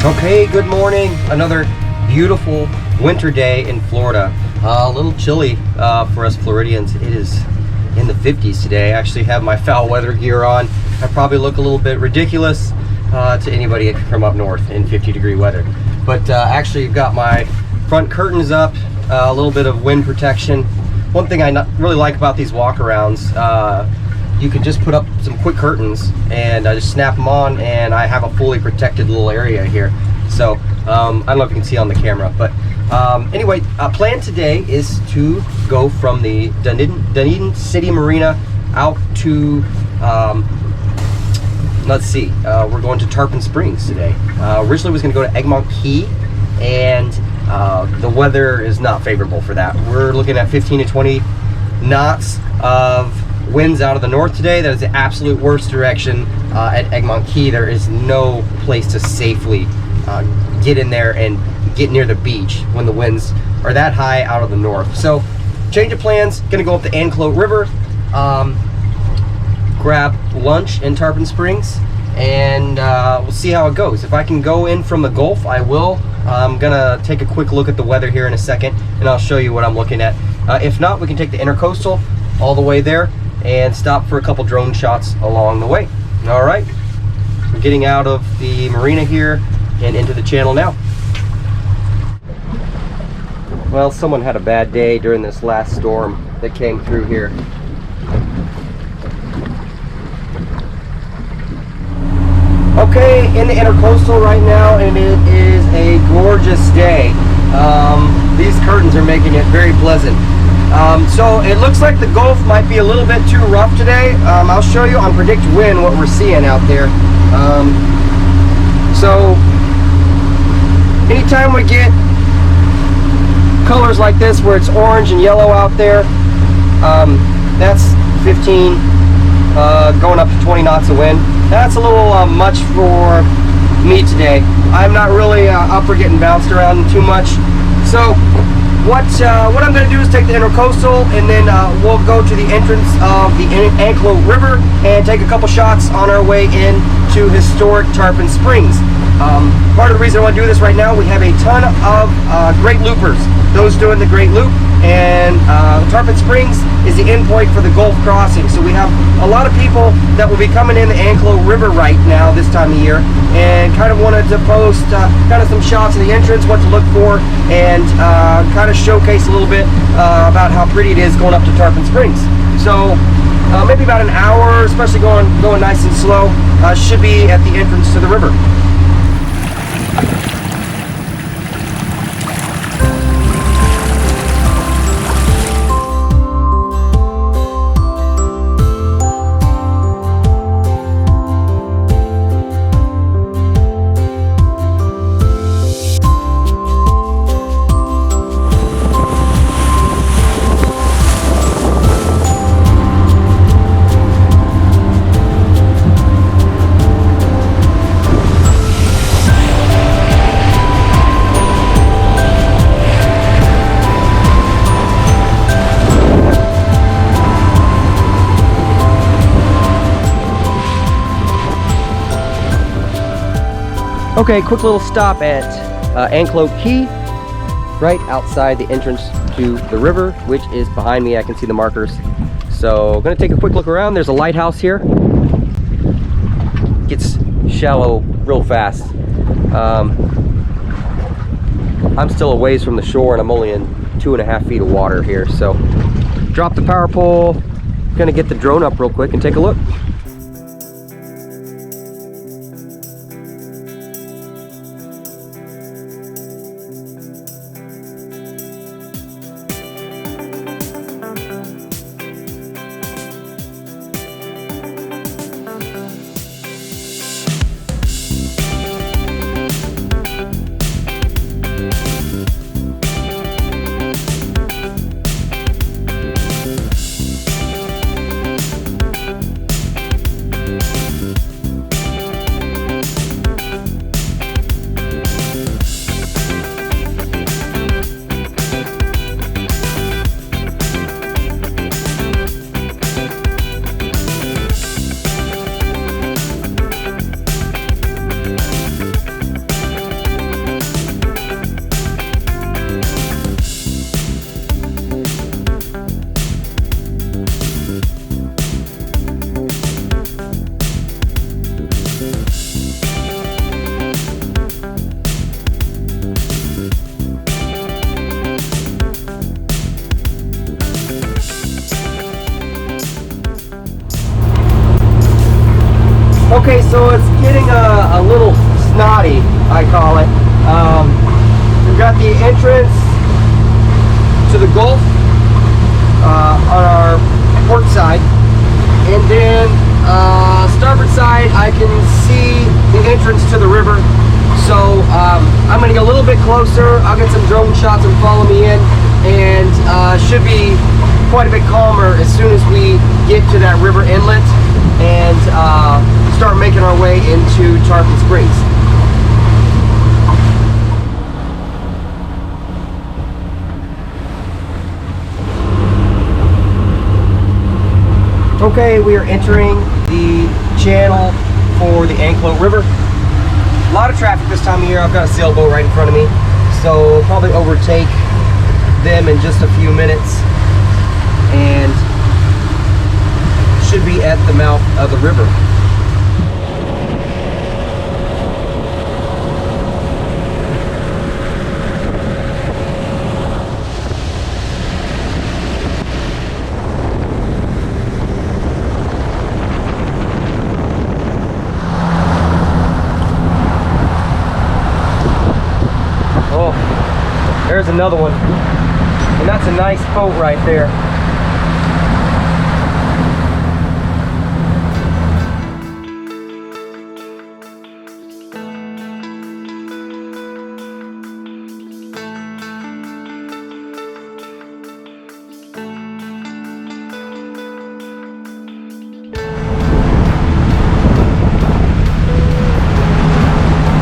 Okay, good morning. Another beautiful winter day in Florida. A little chilly for us Floridians. It is in the 50s today. I actually have my foul weather gear on. I probably look a little bit ridiculous to anybody from up north in 50-degree weather. But actually, you've got my front curtains up, a little bit of wind protection. One thing I really like about these walk-arounds, you can just put up some quick curtains and I just snap them on, and I have a fully protected little area here. So I don't know if you can see on the camera, but anyway, plan today is to go from the Dunedin City Marina out to let's see, we're going to Tarpon Springs today. Originally was going to go to Anclote Key, and the weather is not favorable for that. We're looking at 15 to 20 knots of winds out of the north today. That is the absolute worst direction at Anclote Key. There is no place to safely get in there and get near the beach when the winds are that high out of the north. So change of plans, gonna go up the Anclote River, grab lunch in Tarpon Springs, and we'll see how it goes. If I can go in from the Gulf, I will. I'm gonna take a quick look at the weather here in a second, and I'll show you what I'm looking at. If not, we can take the intercoastal all the way there and stop for a couple drone shots along the way. All right, we're getting out of the marina here and into the channel now. Well, someone had a bad day during this last storm that came through here. Okay, in the intercoastal right now, and it is a gorgeous day. These curtains are making it very pleasant. So it looks like the Gulf might be a little bit too rough today. I'll show you on Predict Wind what we're seeing out there. So anytime we get colors like this where it's orange and yellow out there, that's 15 going up to 20 knots of wind. That's a little much for me today. I'm not really up for getting bounced around too much. So what I'm going to do is take the intercoastal, and then we'll go to the entrance of the Anclote River and take a couple shots on our way in to historic Tarpon Springs. Part of the reason I want to do this right now, we have a ton of great loopers, those doing the Great Loop, and Tarpon Springs is the endpoint for the Gulf crossing. So we have a lot of people that will be coming in the Anclote River right now this time of year, and kind of wanted to post kind of some shots of the entrance, what to look for, and kind of showcase a little bit about how pretty it is going up to Tarpon Springs. So maybe about an hour, especially going nice and slow, should be at the entrance to the river. Okay, quick little stop at Anclote Key, right outside the entrance to the river, which is behind me. I can see the markers. So I'm gonna take a quick look around. There's a lighthouse here. Gets shallow real fast. I'm still a ways from the shore, and I'm only in 2.5 feet of water here. So drop the power pole. Gonna get the drone up real quick and take a look. the river. So I'm going to get a little bit closer. I'll get some drone shots and follow me in, and should be quite a bit calmer as soon as we get to that river inlet and start making our way into Tarpon Springs. Okay, we are entering the channel for the Anclote River. A lot of traffic this time of year. I've got a sailboat right in front of me, so I'll probably overtake them in just a few minutes and should be at the mouth of the river. There's another one, and that's a nice boat right there.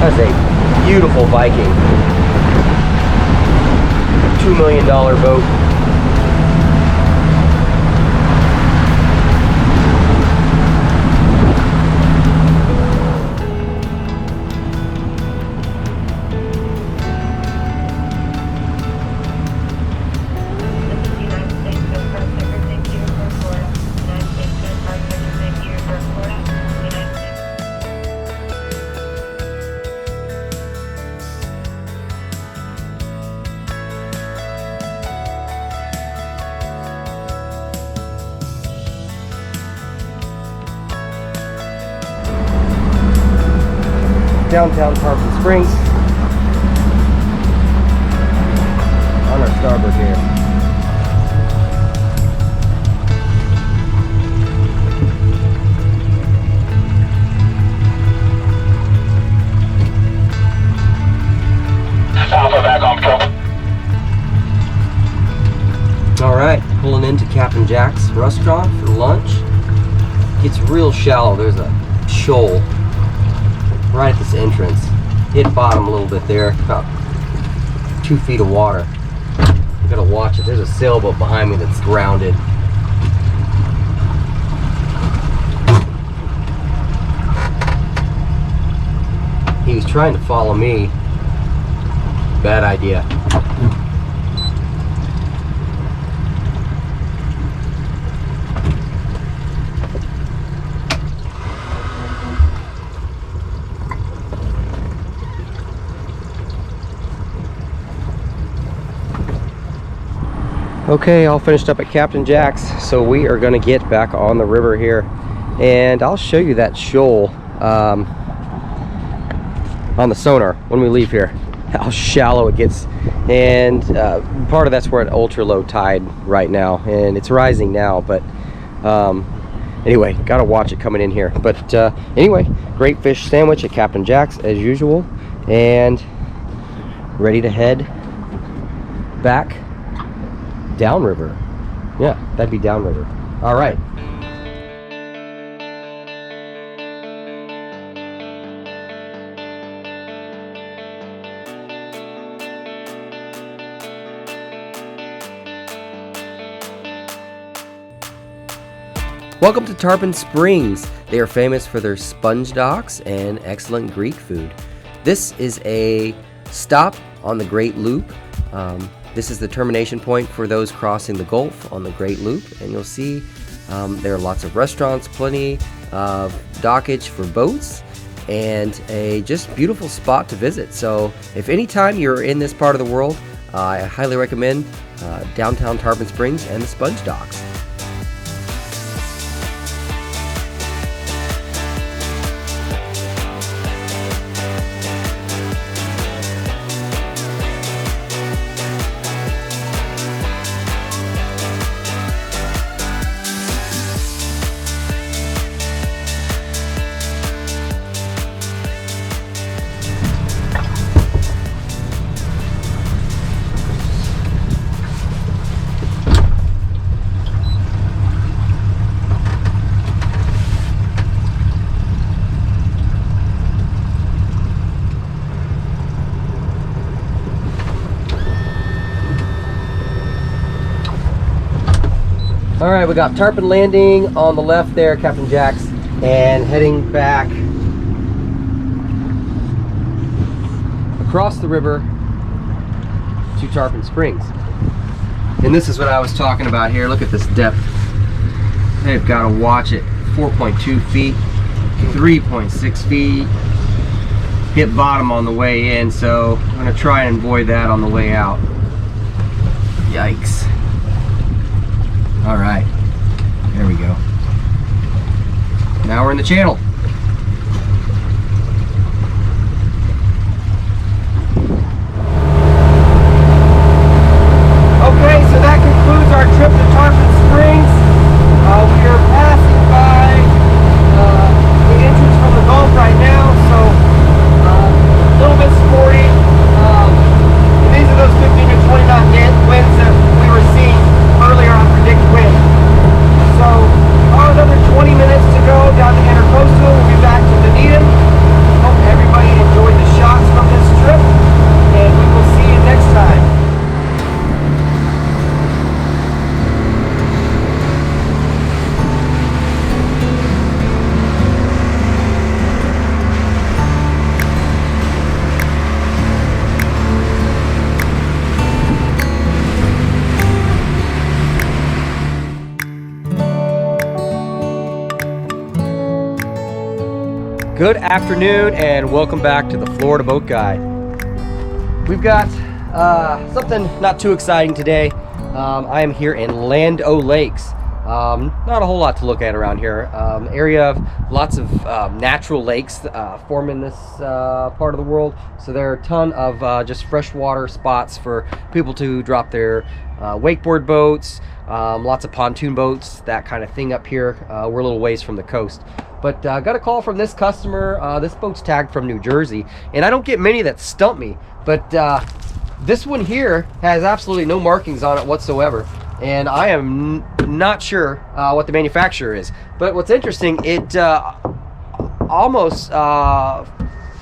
That's a beautiful Viking. $2 million boat. Downtown Tarpon Springs on our starboard here. All right, pulling into Captain Jack's restaurant for lunch. Gets real shallow. There's a shoal right at this entrance. Hit bottom a little bit there, about 2 feet of water. I gotta watch it. There's a sailboat behind me that's grounded. He was trying to follow me. Bad idea. Okay, all finished up at Captain Jack's, so we are going to get back on the river here, and I'll show you that shoal on the sonar when we leave here, how shallow it gets. And part of that's we're at ultra low tide right now, and it's rising now, but anyway, gotta watch it coming in here. But anyway, great fish sandwich at Captain Jack's as usual, and ready to head back downriver. Yeah, that'd be downriver. All right. Welcome to Tarpon Springs. They are famous for their sponge docks and excellent Greek food. This is a stop on the Great Loop. This is the termination point for those crossing the Gulf on the Great Loop, and you'll see there are lots of restaurants, plenty of dockage for boats, and a just beautiful spot to visit. So if anytime you're in this part of the world, I highly recommend downtown Tarpon Springs and the sponge docks. All right, we got Tarpon Landing on the left there, Captain Jack's, and heading back across the river to Tarpon Springs. And this is what I was talking about here. Look at this depth. They've got to watch it. 4.2 feet, 3.6 feet. Hit bottom on the way in, so I'm going to try and avoid that on the way out. Yikes. All right, there we go. Now we're in the channel. Okay, so that concludes our trip to Tarpon Springs. We are passing by the entrance from the Gulf right now, so a little bit sporty. These are those 15 to 20 knot winds that we were seeing earlier on Predict Wind. So another 20 minutes to go down the intercoastal. We'll be back to Dunedin. Hope everybody enjoyed the shots from this trip, and we will see you next time. Good afternoon and welcome back to the Florida Boat Guide. We've got something not too exciting today. I am here in Land O Lakes. Not a whole lot to look at around here. Area of lots of natural lakes form in this part of the world. So there are a ton of just freshwater spots for people to drop their wakeboard boats, lots of pontoon boats, that kind of thing up here. We're a little ways from the coast. But got a call from this customer. This boat's tagged from New Jersey, and I don't get many that stump me, but this one here has absolutely no markings on it whatsoever, and I am not sure what the manufacturer is. But what's interesting, it almost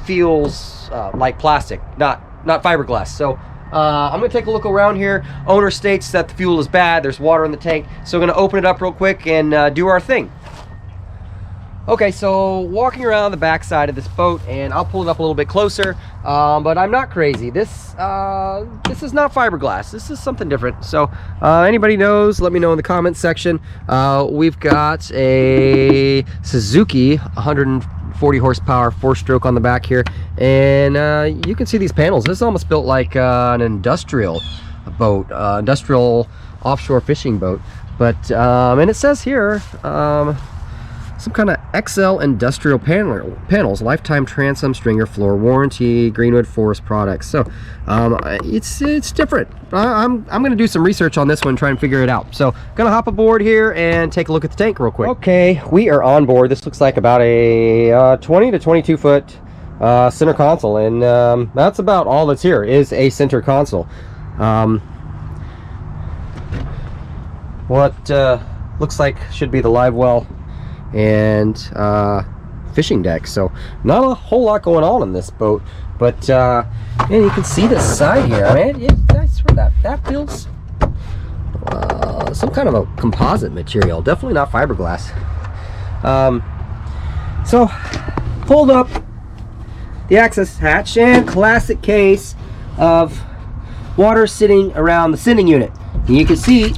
feels like plastic, not fiberglass. So I'm going to take a look around here. Owner states that the fuel is bad, there's water in the tank, so I'm going to open it up real quick and do our thing. Okay, so walking around the back side of this boat, and I'll pull it up a little bit closer, but I'm not crazy. This is not fiberglass. This is something different. So anybody knows, let me know in the comments section. We've got a Suzuki 140 horsepower 4-stroke on the back here, and you can see these panels. This is almost built like an industrial boat, industrial offshore fishing boat. But and it says here some kind of XL industrial panels, lifetime transom, stringer, floor warranty, Greenwood Forest products. So it's different. I'm going to do some research on this one, try and figure it out. So gonna hop aboard here and take a look at the tank real quick. Okay, we are on board. This looks like about a 20 to 22 foot center console, and that's about all that's here is a center console. What looks like should be the live well and fishing deck. So not a whole lot going on in this boat, but man, you can see the side here. I mean, I swear that feels some kind of a composite material, definitely not fiberglass. So pulled up the access hatch, and classic case of water sitting around the sending unit, and you can see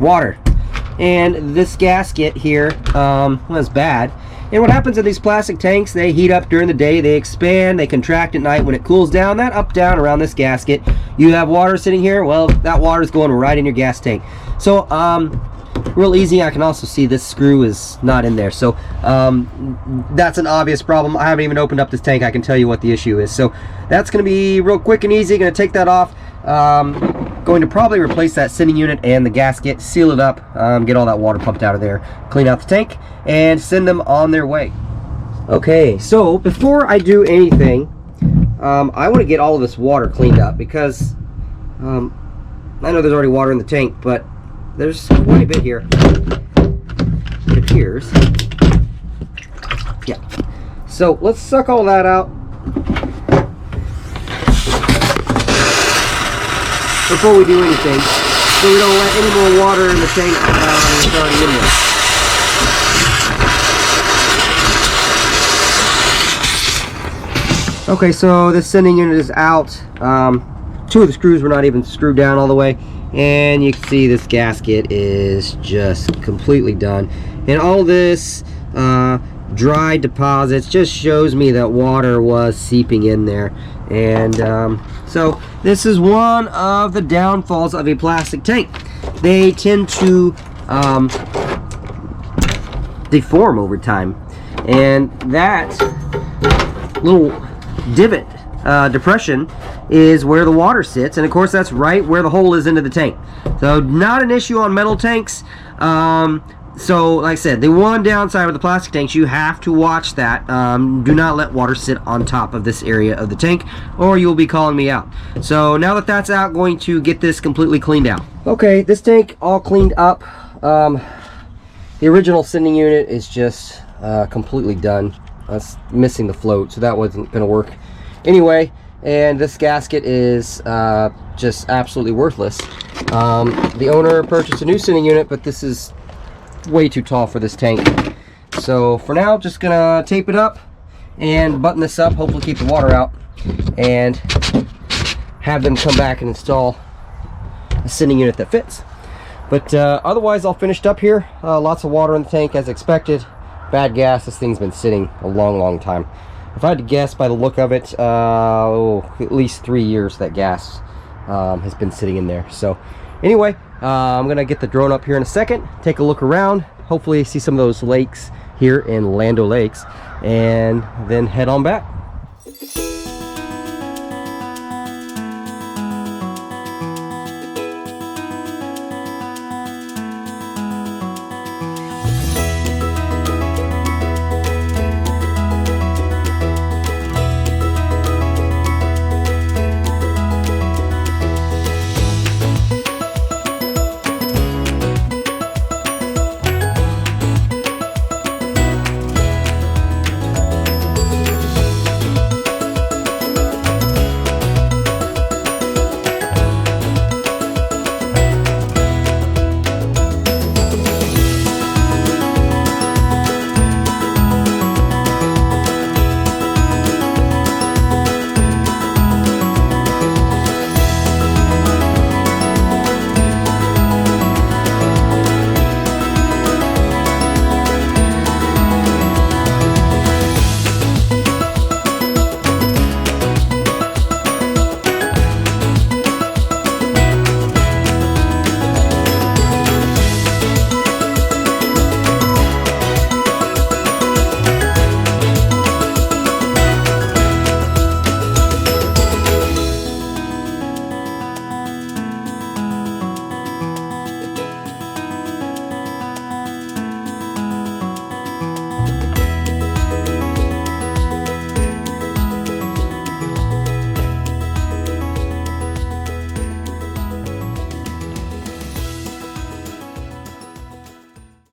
water. And this gasket here was bad. And what happens in these plastic tanks, they heat up during the day, they expand, they contract at night. When it cools down, that up down around this gasket, you have water sitting here. Well, that water is going right in your gas tank. So real easy. I can also see this screw is not in there, so that's an obvious problem. I haven't even opened up this tank. I can tell you what the issue is. So that's going to be real quick and easy. Going to take that off. Going to probably replace that sending unit and the gasket, seal it up, get all that water pumped out of there, clean out the tank, and send them on their way. Okay, so before I do anything, I want to get all of this water cleaned up, because I know there's already water in the tank, but there's quite a bit here, it appears. Yeah, so let's suck all that out before we do anything, so we don't let any more water in the tank it's already in there. Okay, so this sending unit is out. Two of the screws were not even screwed down all the way, and you can see this gasket is just completely done. And all this dry deposits just shows me that water was seeping in there. And so this is one of the downfalls of a plastic tank. They tend to deform over time, and that little divot depression is where the water sits, and of course that's right where the hole is into the tank. So not an issue on metal tanks. So like I said, the one downside with the plastic tanks, you have to watch that. Do not let water sit on top of this area of the tank, or you'll be calling me out. So now that that's out, going to get this completely cleaned out. Okay, this tank all cleaned up. The original sending unit is just completely done. That's missing the float, so that wasn't gonna work anyway. And this gasket is just absolutely worthless. The owner purchased a new sending unit, but this is way too tall for this tank. So for now, just gonna tape it up and button this up, hopefully keep the water out, and have them come back and install a sending unit that fits. But otherwise, all finished up here. Lots of water in the tank as expected. Bad gas. This thing's been sitting a long time. If I had to guess by the look of it, at least 3 years that gas has been sitting in there. So anyway, I'm gonna get the drone up here in a second, take a look around, hopefully see some of those lakes here in Land O'Lakes, and then head on back.